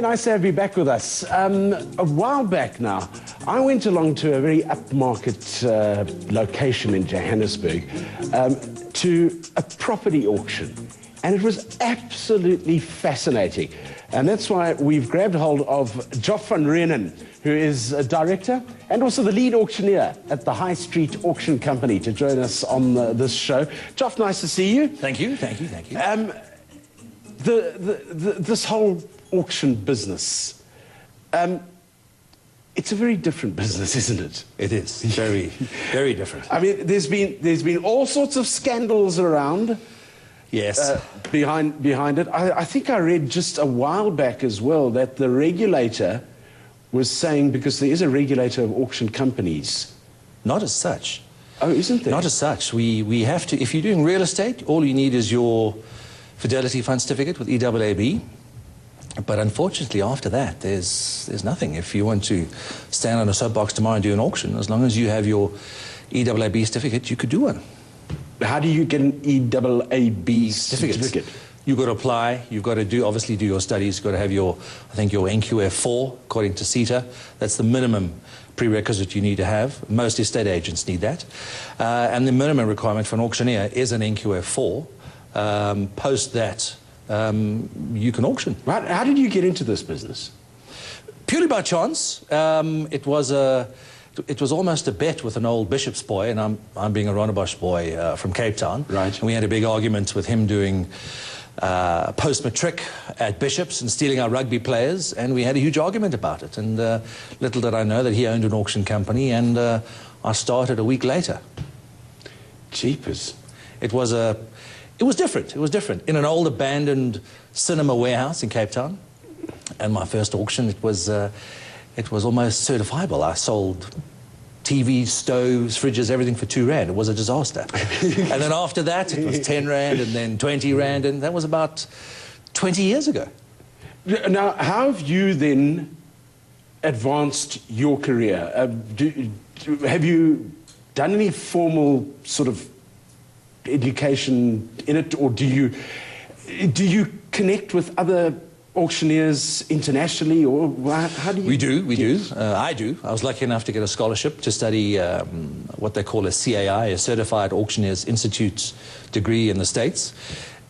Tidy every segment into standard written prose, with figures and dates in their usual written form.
nice to have you back with us. A while back now, I went along to a very upmarket location in Johannesburg to a property auction, and it was absolutely fascinating. And that's why we've grabbed hold of Joff van Reenen, who is a director and also the lead auctioneer at the High Street Auction Company, to join us on this show. Joff, nice to see you. Thank you, thank you, thank you. This whole auction business, it's a very different business, isn't it? It is very, very different. I mean, there's been all sorts of scandals around. Yes. Behind it. I think I read just a while back as well that the regulator was saying, because there is a regulator of auction companies. Not as such. Oh, isn't there? Not as such. We have to, if you're doing real estate, all you need is your Fidelity Fund certificate with EAAB. But unfortunately, after that, there's nothing. If you want to stand on a soapbox tomorrow and do an auction, as long as you have your EAAB certificate, you could do one. How do you get an EAAB certificate? You've got to apply. You've got to obviously do your studies. You've got to have your, I think, your NQF4, according to CETA. That's the minimum prerequisite you need to have. Most estate agents need that. And the minimum requirement for an auctioneer is an NQF4. Post that, you can auction. Right. How did you get into this business? Purely by chance. It was almost a bet with an old Bishop's boy, and I'm being a Rondebosch boy from Cape Town. Right. And we had a big argument with him doing post-matric at Bishop's and stealing our rugby players, and we had a huge argument about it. And little did I know that he owned an auction company, and I started a week later. Jeepers. It was different. It was different. In an old abandoned cinema warehouse in Cape Town. And my first auction, it was almost certifiable. I sold TVs, stoves, fridges, everything for R2. It was a disaster. And then after that, it was 10 Rand and then 20 Rand, and that was about 20 years ago. Now, how have you then advanced your career? Have you done any formal sort of education in it, or do you connect with other auctioneers internationally, or how do you? We do. I do. I was lucky enough to get a scholarship to study what they call a CAI, a Certified Auctioneers Institute degree in the States.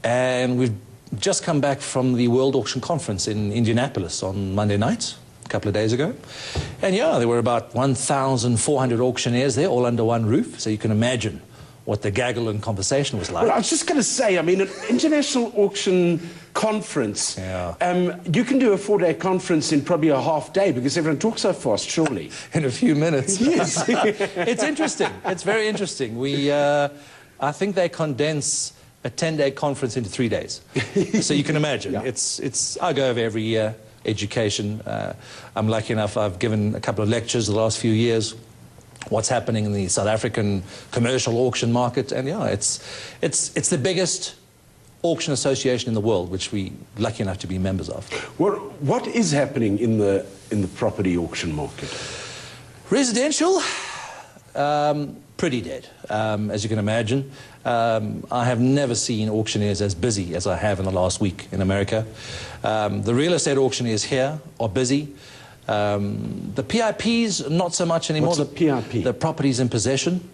And we've just come back from the World Auction Conference in Indianapolis on Monday night, a couple of days ago. And yeah, there were about 1,400 auctioneers there, all under one roof. So you can imagine what the gaggle and conversation was like. Well, I was just going to say, I mean, an international auction conference, you can do a 4-day conference in probably a half day because everyone talks so fast, surely. In a few minutes. Yes. It's interesting. It's very interesting. I think they condense a 10-day conference into 3 days. So you can imagine. Yeah. I go over every year, education. I'm lucky enough, I've given a couple of lectures the last few years. What's happening in the South African commercial auction market, and yeah, it's the biggest auction association in the world, which we're lucky enough to be members of. What is happening in the property auction market? Residential, pretty dead, as you can imagine. I have never seen auctioneers as busy as I have in the last week in America. The real estate auctioneers here are busy. The PIPs, not so much anymore. What's a PIP? The properties in possession.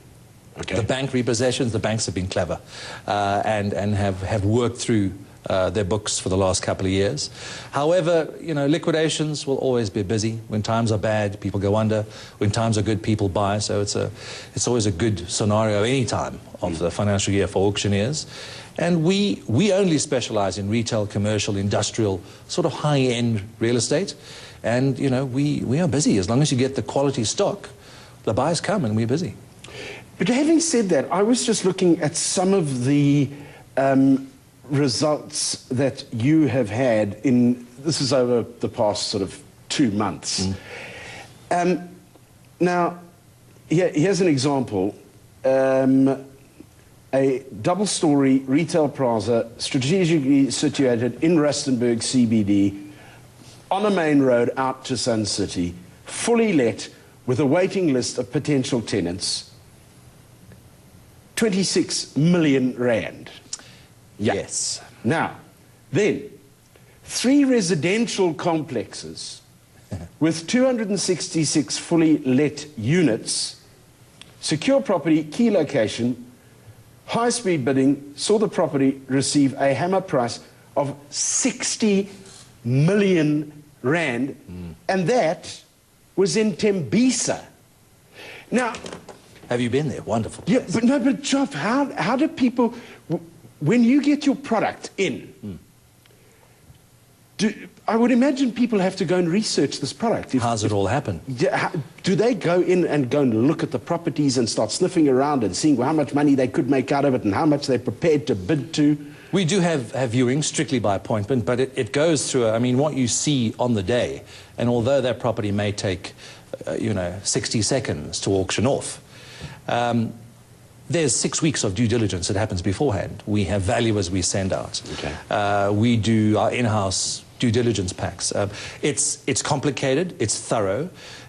Okay. The bank repossessions. The banks have been clever and have worked through their books for the last couple of years. However, you know, liquidations will always be busy. When times are bad, people go under. When times are good, people buy. So it's always a good scenario any time of the financial year for auctioneers. And we only specialize in retail, commercial, industrial, sort of high-end real estate. And, you know, we are busy. As long as you get the quality stock, the buyers come and we're busy. But having said that, I was just looking at some of the results that you have had this is over the past sort of 2 months. Now, here's an example. A double-story retail plaza strategically situated in Rustenburg CBD, on a main road out to Sun City, fully let, with a waiting list of potential tenants, 26 million Rand. Yeah. Yes. Now, then, 3 residential complexes with 266 fully let units, secure property, key location, high-speed bidding, saw the property receive a hammer price of 60 million rand, and that was in Tembisa. Now, have you been there? Wonderful place. Yeah, but Joff, how do people, when you get your product in, I would imagine people have to go and research this product. How's it all happen? Do they go in and go and look at the properties and start sniffing around and seeing how much money they could make out of it and how much they're prepared to bid to? We do have viewings strictly by appointment, but it goes through, I mean, what you see on the day, and although that property may take, 60 seconds to auction off, there's 6 weeks of due diligence that happens beforehand. We have valuers we send out. Okay. We do our in-house due diligence packs. It's complicated, it's thorough,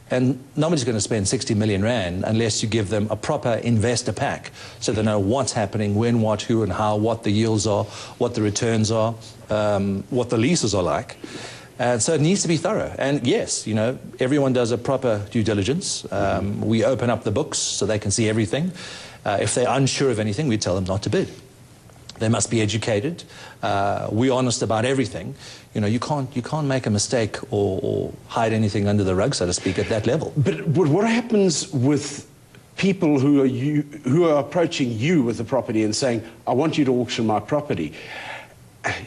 and nobody's going to spend 60 million rand unless you give them a proper investor pack so they know what's happening, when, what, who and how, what the yields are, what the returns are, what the leases are like. So it needs to be thorough. And yes, everyone does a proper due diligence. We open up the books so they can see everything. If they're unsure of anything, we tell them not to bid. They must be educated. We're honest about everything. You can't make a mistake or hide anything under the rug, so to speak, at that level. But what happens with people who are approaching you with the property and saying, I want you to auction my property?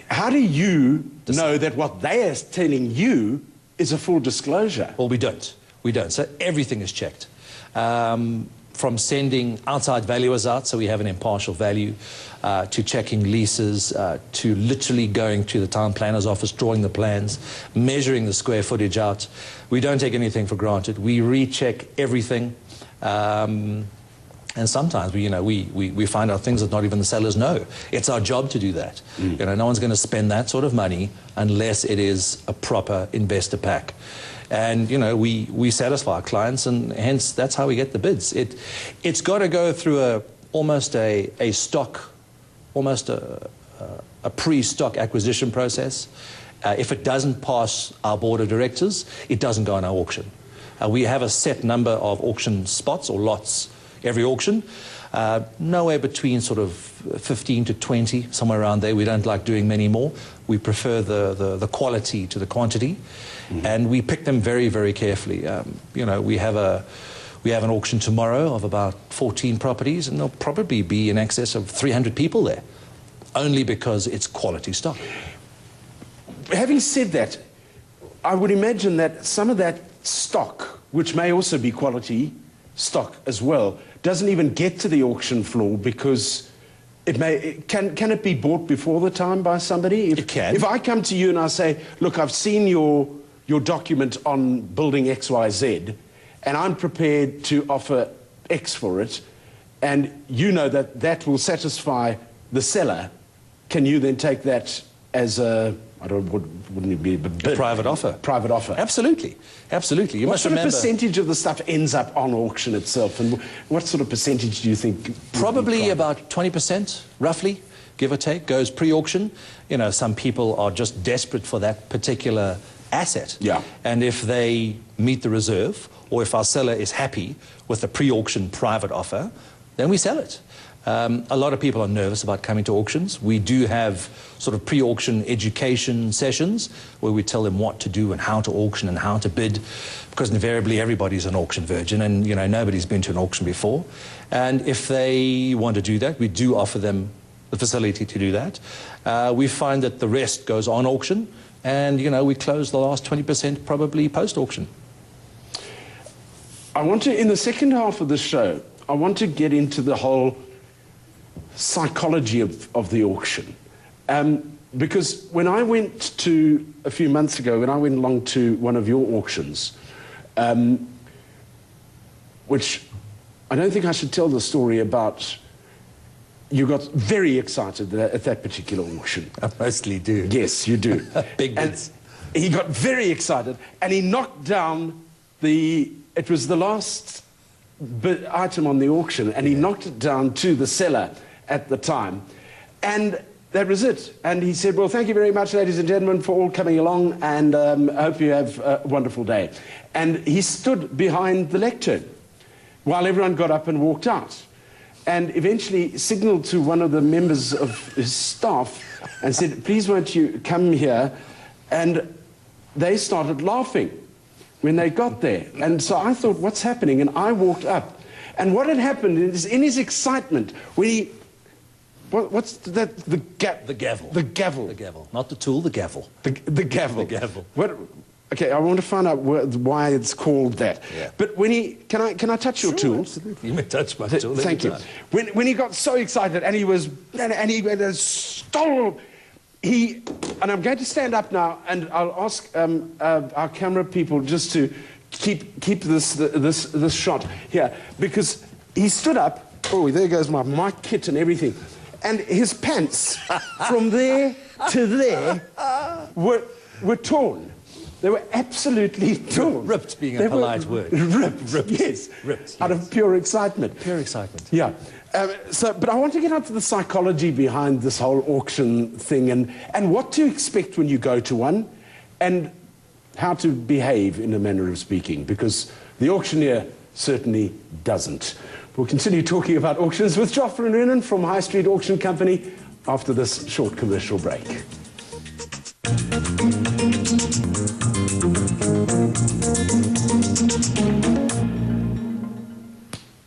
How do you know that what they are telling you is a full disclosure? Well, we don't. We don't. So everything is checked. From sending outside valuers out, so we have an impartial value, to checking leases, to literally going to the town planner's office, drawing the plans, measuring the square footage out. We don't take anything for granted. We recheck everything. And sometimes we find out things that not even the sellers know. It's our job to do that. No one's going to spend that sort of money unless it is a proper investor pack. And we satisfy our clients, and hence that's how we get the bids. It's got to go through almost a pre-stock acquisition process. If it doesn't pass our board of directors, it doesn't go on our auction. We have a set number of auction spots or lots every auction, nowhere between sort of 15 to 20, somewhere around there. We don't like doing many more. We prefer the quality to the quantity, and we pick them very, very carefully. We have an auction tomorrow of about 14 properties, and there'll probably be in excess of 300 people there, only because it's quality stock. Having said that, I would imagine that some of that stock, which may also be quality stock as well, doesn't even get to the auction floor because can it be bought before the time by somebody? It can. If I come to you and I say, look, I've seen your document on building XYZ, and I'm prepared to offer X for it, and you know that will satisfy the seller, can you then take that as wouldn't it be a bid? A private offer. Private offer. Absolutely. Absolutely. You must remember. What sort of percentage of the stuff ends up on auction itself, and what sort of percentage do you think? Probably about 20%, roughly, give or take, goes pre-auction. Some people are just desperate for that particular asset. Yeah. And if they meet the reserve, or if our seller is happy with the pre-auction private offer, then we sell it. A lot of people are nervous about coming to auctions. We do have sort of pre-auction education sessions where we tell them what to do and how to auction and how to bid, because invariably everybody's an auction virgin, and nobody's been to an auction before. And if they want to do that, we do offer them the facility to do that. We find that the rest goes on auction, and we close the last 20% probably post-auction. I want to, in the second half of the show, I want to get into the whole psychology of the auction. Because when I went to, a few months ago, when I went along to one of your auctions, which I don't think I should tell the story about, you got very excited at that particular auction. I mostly do. Yes, you do. Big bids. And he got very excited, and he knocked down it was the last item on the auction, and he knocked it down to the seller at the time. And that was it. And he said, well, thank you very much, ladies and gentlemen, for all coming along, and I hope you have a wonderful day. And he stood behind the lectern while everyone got up and walked out, and eventually signaled to one of the members of his staff and said, please won't you come here? And they started laughing when they got there. And so I thought, what's happening? And I walked up. And what had happened is, in his excitement, when he... What's that? The gavel. The gavel. The gavel. Not the tool, the gavel. The gavel. The gavel. What, okay, I want to find out why it's called that. Yeah. But when he... Can I touch your tool? Absolutely. You may touch my tool. Thank you. When he got so excited and he was... And he went and stole... And I'm going to stand up now, and I'll ask our camera people just to keep this shot here, because he stood up. Oh, there goes my mic kit and everything, and his pants from there to there were torn. They were absolutely torn. Ripped being a polite word. Ripped, yes. Ripped, yes. Out of pure excitement. Pure excitement. Yeah. But I want to get into the psychology behind this whole auction thing, and what to expect when you go to one, and how to behave, in a manner of speaking, because the auctioneer certainly doesn't. We'll continue talking about auctions with Joff van Reenen from High Street Auction Company after this short commercial break.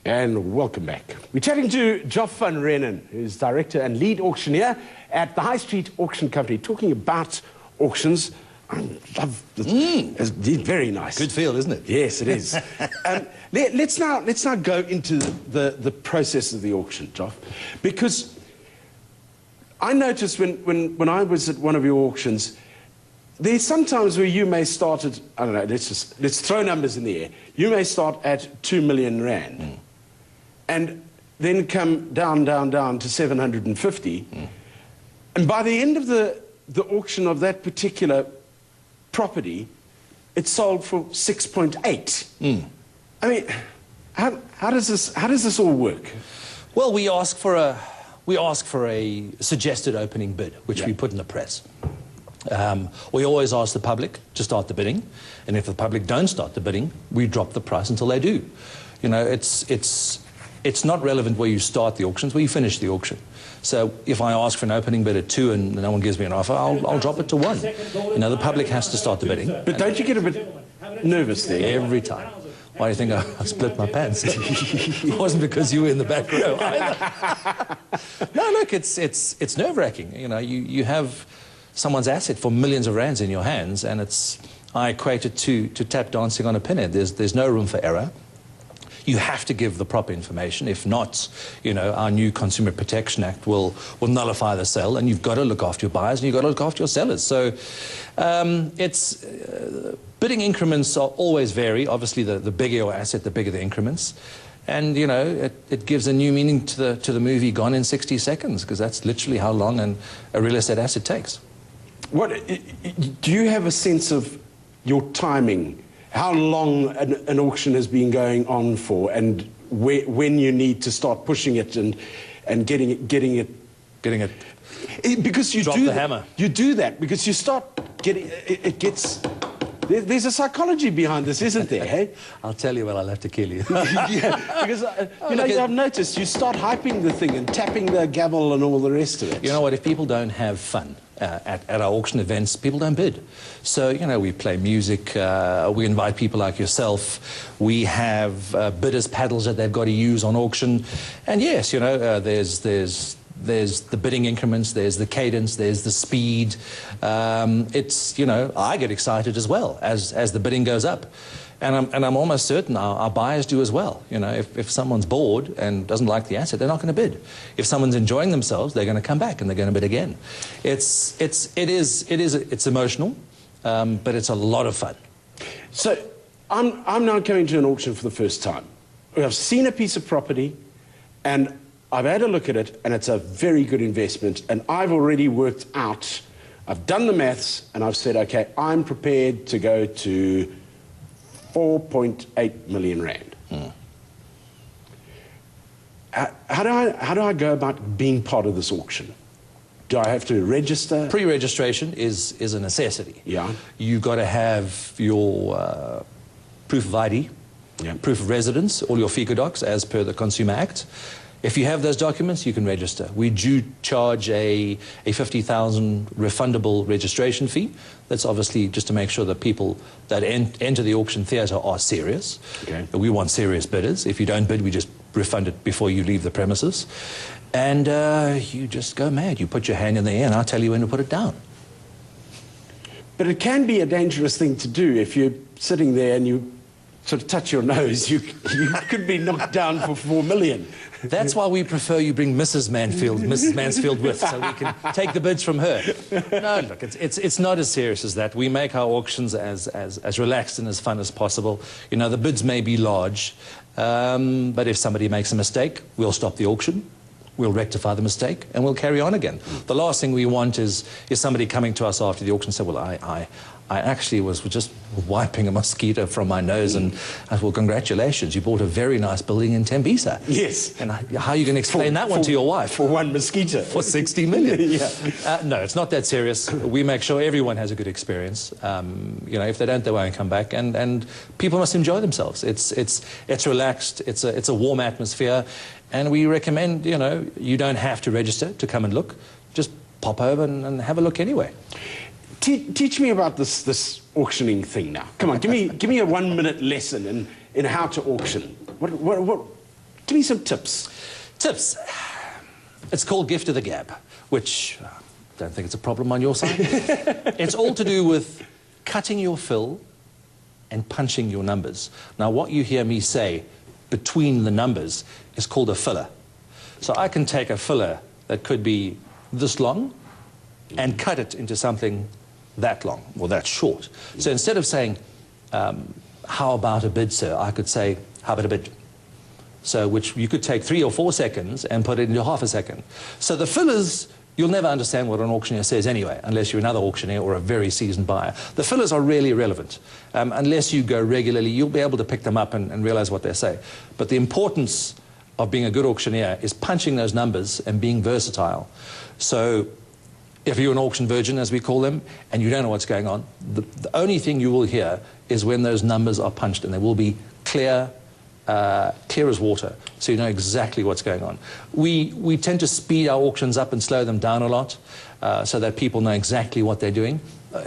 And welcome back. We're chatting to Joff van Reenen, who's director and lead auctioneer at the High Street Auction Company, talking about auctions. I love this. It's very nice. Good feel, isn't it? Yes, it is. Let's now go into the process of the auction, Joff, because I noticed when I was at one of your auctions, there's sometimes where you may start at, I don't know, let's throw numbers in the air. You may start at 2 million rand. And then come down to 750. And by the end of the auction of that particular property, it sold for 6.8. I mean, how does this all work? Well, we ask for a suggested opening bid, which we put in the press. We always ask the public to start the bidding, and if the public don't start the bidding, we drop the price until they do. You know, it's not relevant where you start the auctions, where you finish the auction. So if I ask for an opening bid at 2 and no one gives me an offer, I'll drop it to 1. You know, the public has to start the bidding. But don't you get a bit nervous there? Every time. Why do you think I split my pants? It wasn't because you were in the back row either. No, look, it's nerve-wracking. You know, you have someone's asset for millions of rands in your hands, and I equate it to tap dancing on a pinhead. There's no room for error. You have to give the proper information. If not, you know, our new Consumer Protection Act will nullify the sale, and you've got to look after your buyers and you've got to look after your sellers. So bidding increments always vary. Obviously, the bigger your asset, the bigger the increments. And, you know, it gives a new meaning to the movie Gone in 60 Seconds, because that's literally how long a real estate asset takes. Do you have a sense of your timing? How long an auction has been going on for, and when you need to start pushing it and getting it, because you drop do the hammer. You do that because you start getting it gets. There's a psychology behind this, isn't there? Hey, I'll tell you when I'll have to kill you. Yeah, because I've noticed you start hyping the thing and tapping the gavel and all the rest of it. You know what? If people don't have fun at our auction events, people don't bid. So, you know, we play music, we invite people like yourself, we have bidders' paddles that they've got to use on auction, and yes, you know, there's the bidding increments, there's the cadence, there's the speed. It's, you know, I get excited as well as the bidding goes up. And I'm almost certain our buyers do as well. You know, if someone's bored and doesn't like the asset, they're not going to bid. If someone's enjoying themselves, they're going to come back and they're going to bid again. It's emotional, but it's a lot of fun. So I'm now coming to an auction for the first time. I've seen a piece of property, and I've had a look at it, and it's a very good investment. And I've already worked out. I've done the maths, and I've said, okay, I'm prepared to go to 4.8 million rand. How do I go about being part of this auction? Do I have to register? Pre-registration is a necessity. Yeah. You've got to have your proof of ID, proof of residence, all your FICA docs as per the Consumer Act. If you have those documents, you can register. We do charge a 50,000 refundable registration fee. That's obviously just to make sure that people that enter the auction theatre are serious. Okay. We want serious bidders. If you don't bid, we just refund it before you leave the premises. And you just go mad. You put your hand in the air and I'll tell you when to put it down. But it can be a dangerous thing to do if you're sitting there and you sort of touch your nose. You could be knocked down for 4 million. That's why we prefer you bring Mrs. Mansfield with, so we can take the bids from her. No, look, it's not as serious as that. We make our auctions as relaxed and as fun as possible. You know, the bids may be large, but if somebody makes a mistake, we'll stop the auction. We'll rectify the mistake and we'll carry on again. The last thing we want is somebody coming to us after the auction and say, well, I actually was just wiping a mosquito from my nose, and I said, well, congratulations, you bought a very nice building in Tembisa. Yes. And how are you going to explain that one to your wife? For one mosquito. For 60 million. Yeah. No, it's not that serious. We make sure everyone has a good experience. You know, if they don't, they won't come back. And people must enjoy themselves. It's relaxed. It's a warm atmosphere. And we recommend, you know, you don't have to register to come and look. Just pop over and have a look anyway. Teach me about this auctioning thing now. Come on, give me a 1-minute lesson in how to auction. Give me some tips. Tips. It's called gift of the gab, which I don't think it's a problem on your side. It's all to do with cutting your fill and punching your numbers. Now, what you hear me say between the numbers is called a filler. So I can take a filler that could be this long and cut it into something that long or that short. So instead of saying, how about a bid, sir, I could say, how about a bid? So which you could take 3 or 4 seconds and put it into half a second. So the fillers, you'll never understand what an auctioneer says anyway, unless you're another auctioneer or a very seasoned buyer. The fillers are really irrelevant. Unless you go regularly, you'll be able to pick them up and realize what they say. But the importance of being a good auctioneer is punching those numbers and being versatile. So if you're an auction virgin, as we call them, and you don't know what's going on, the only thing you will hear is when those numbers are punched, and they will be clear as water, so you know exactly what's going on. We tend to speed our auctions up and slow them down a lot, so that people know exactly what they're doing.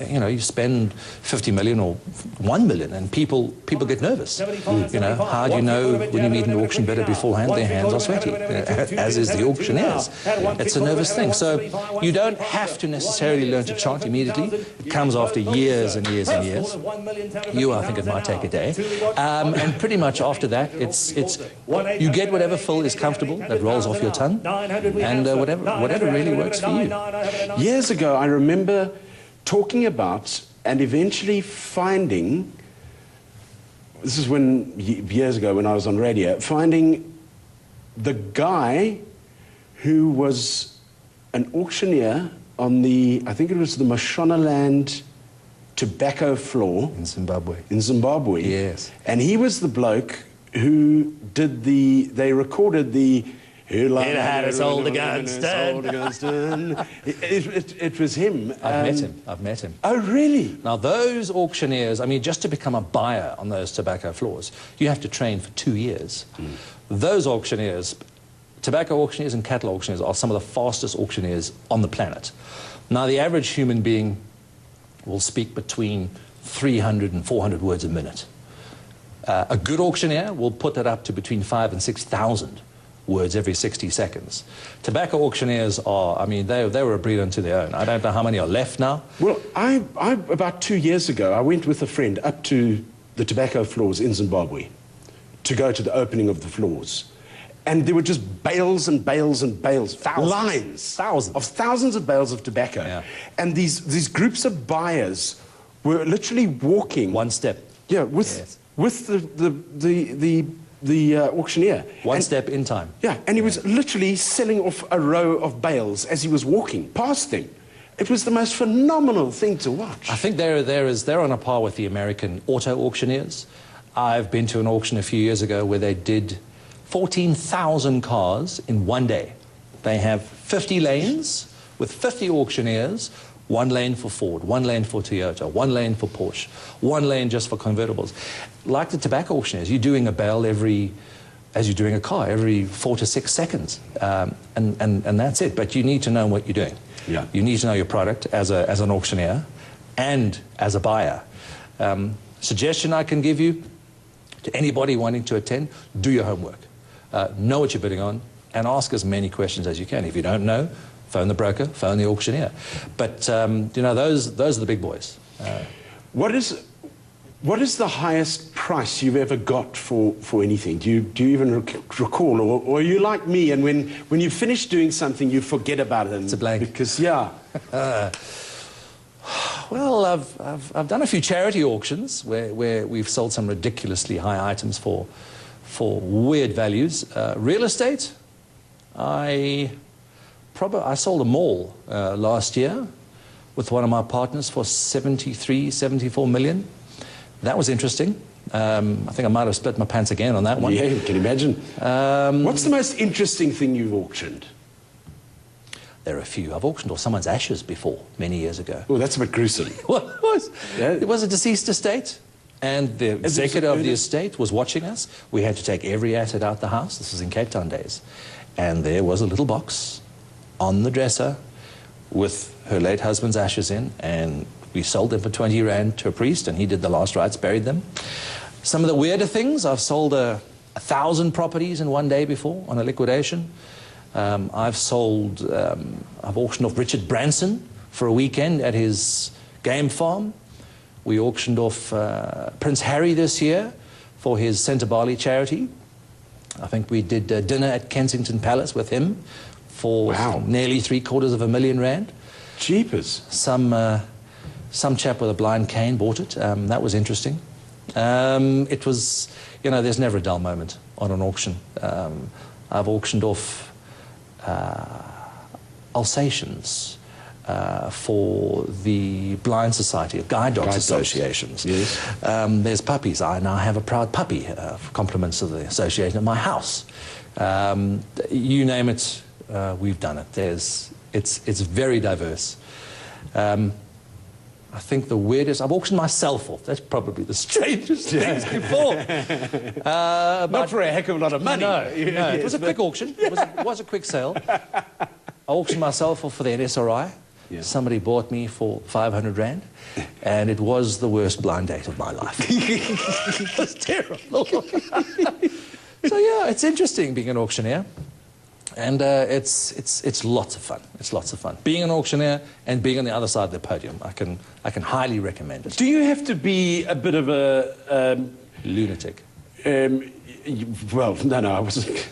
You know, you spend 50 million or 1 million and people get nervous. You know, how do you know when you meet an auction bidder beforehand? Their hands are sweaty, as is the auctioneers. It's a nervous thing. So you don't have to necessarily learn to chant immediately. It comes after years and years and years. I think it might take a day. And pretty much after that, it's you get whatever fill is comfortable, that rolls off your tongue, and whatever really works for you. Years ago, I remember talking about and eventually finding, this is years ago when I was on radio, finding the guy who was an auctioneer on I think it was the Mashonaland tobacco floor. In Zimbabwe. In Zimbabwe. Yes. And he was the bloke who did they recorded the It was him. I've met him. Oh, really? Now, those auctioneers, I mean, just to become a buyer on those tobacco floors, you have to train for 2 years. Those auctioneers, tobacco auctioneers and cattle auctioneers, are some of the fastest auctioneers on the planet. Now, the average human being will speak between 300 and 400 words a minute. A good auctioneer will put that up to between 5,000 and 6,000 words every 60 seconds. Tobacco auctioneers are, I mean, they were a breed unto their own. I don't know how many are left now. Well, about 2 years ago, I went with a friend up to the tobacco floors in Zimbabwe to go to the opening of the floors. And there were just bales and bales and bales, thousands of bales of tobacco. Yeah. And these groups of buyers were literally walking. One step. Yeah, with the auctioneer. One step in time. Yeah, and he was literally selling off a row of bales as he was walking past them. It was the most phenomenal thing to watch. I think they're on a par with the American auto auctioneers. I've been to an auction a few years ago where they did 14,000 cars in one day. They have 50 lanes with 50 auctioneers, 1 lane for Ford, 1 lane for Toyota, 1 lane for Porsche, 1 lane just for convertibles. Like the tobacco auctioneers, you're doing a bale as you're doing a car, every 4 to 6 seconds. And that's it. But you need to know what you're doing. Yeah. You need to know your product as an auctioneer and as a buyer. Suggestion I can give you to anybody wanting to attend, do your homework. Know what you're bidding on and ask as many questions as you can. If you don't know, phone the broker, phone the auctioneer. But, you know, those are the big boys. What is the highest price you've ever got for anything? Do you even recall? Or are you like me, and when you finish doing something, you forget about it? It's a blank. Because, yeah. Well, I've done a few charity auctions where we've sold some ridiculously high items for weird values. Real estate, I sold a mall last year with one of my partners for 74 million. That was interesting. I think I might have split my pants again on that one. Yeah, you can imagine. What's the most interesting thing you've auctioned? There are a few. I've auctioned off someone's ashes before, many years ago. Oh, that's a bit gruesome. Well, it was a deceased estate, and the Is it executor of the estate was watching us. We had to take every asset out the house. This was in Cape Town days. And there was a little box on the dresser with her late husband's ashes in, and we sold them for 20 Rand to a priest, and he did the last rites, buried them. Some of the weirder things, I've sold 1,000 properties in one day before on a liquidation. I've auctioned off Richard Branson for a weekend at his game farm. We auctioned off Prince Harry this year for his Centre Bali charity. I think we did dinner at Kensington Palace with him for nearly R750,000 Rand. Jeepers. Some chap with a blind cane bought it. That was interesting. It was, you know, there's never a dull moment on an auction. I've auctioned off Alsatians for the Blind Society of Guide Dogs Associations. Yes. There's puppies. I now have a proud puppy for compliments of the association at my house. You name it, we've done it. It's very diverse. I think the weirdest, I've auctioned myself off. That's probably the strangest things before. Not for a heck of a lot of money. No, it was a quick auction. It was a quick sale. I auctioned myself off for the NSRI. Yeah. Somebody bought me for 500 Rand, and it was the worst blind date of my life. It was terrible. So yeah, it's interesting being an auctioneer. And it's lots of fun. It's lots of fun. Being an auctioneer and being on the other side of the podium, I can highly recommend it. Do you have to be a bit of a lunatic? Well, no, I wasn't.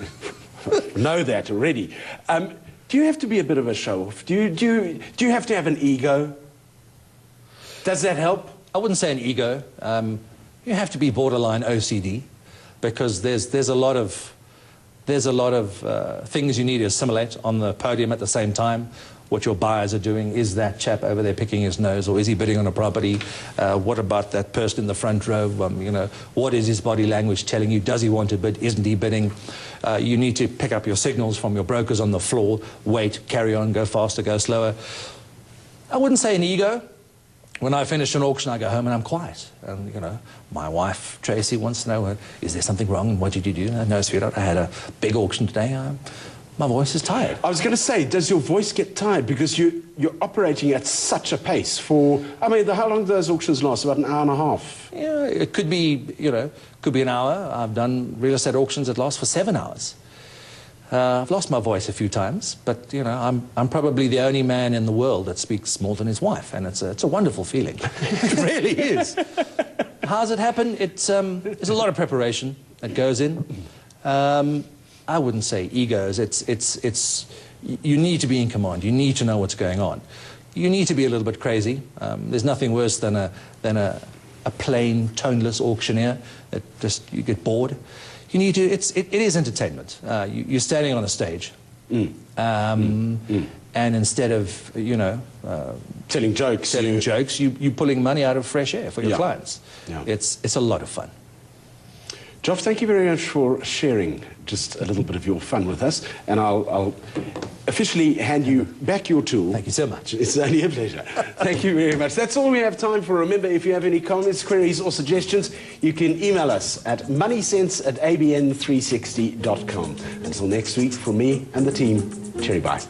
Know that already. Do you have to be a bit of a show-off? Do you have to have an ego? Does that help? I wouldn't say an ego. You have to be borderline OCD, because there's a lot of things you need to assimilate on the podium at the same time. What your buyers are doing. Is that chap over there picking his nose, or is he bidding on a property? What about that person in the front row? You know, what is his body language telling you? Does he want to bid? Isn't he bidding? You need to pick up your signals from your brokers on the floor. Wait, carry on, go faster, go slower. I wouldn't say an ego. When I finish an auction, I go home and I'm quiet. And, you know, my wife, Tracy, wants to know, is there something wrong? What did you do? No, sweetheart, I had a big auction today. My voice is tired. I was going to say, does your voice get tired? Because you're operating at such a pace for, I mean, how long do those auctions last? About an hour and a half? Yeah, it could be, you know, could be an hour. I've done real estate auctions that last for 7 hours. I've lost my voice a few times, but, you know, I'm probably the only man in the world that speaks more than his wife, and it's a wonderful feeling. It really is. How's it happen? There's a lot of preparation that goes in. I wouldn't say egos. You need to be in command. You need to know what's going on. You need to be a little bit crazy. There's nothing worse than a plain, toneless auctioneer that just you get bored. You need to. It is entertainment. You're standing on a stage, and instead of telling jokes, you're pulling money out of fresh air for your clients. Yeah. It's a lot of fun. Joff, thank you very much for sharing just a little bit of your fun with us, and I'll officially hand you back your tool. Thank you so much. It's only a pleasure. Thank you very much. That's all we have time for. Remember, if you have any comments, queries or suggestions, you can email us at moneysense@abn360.com. Until next week, from me and the team, cheery bye.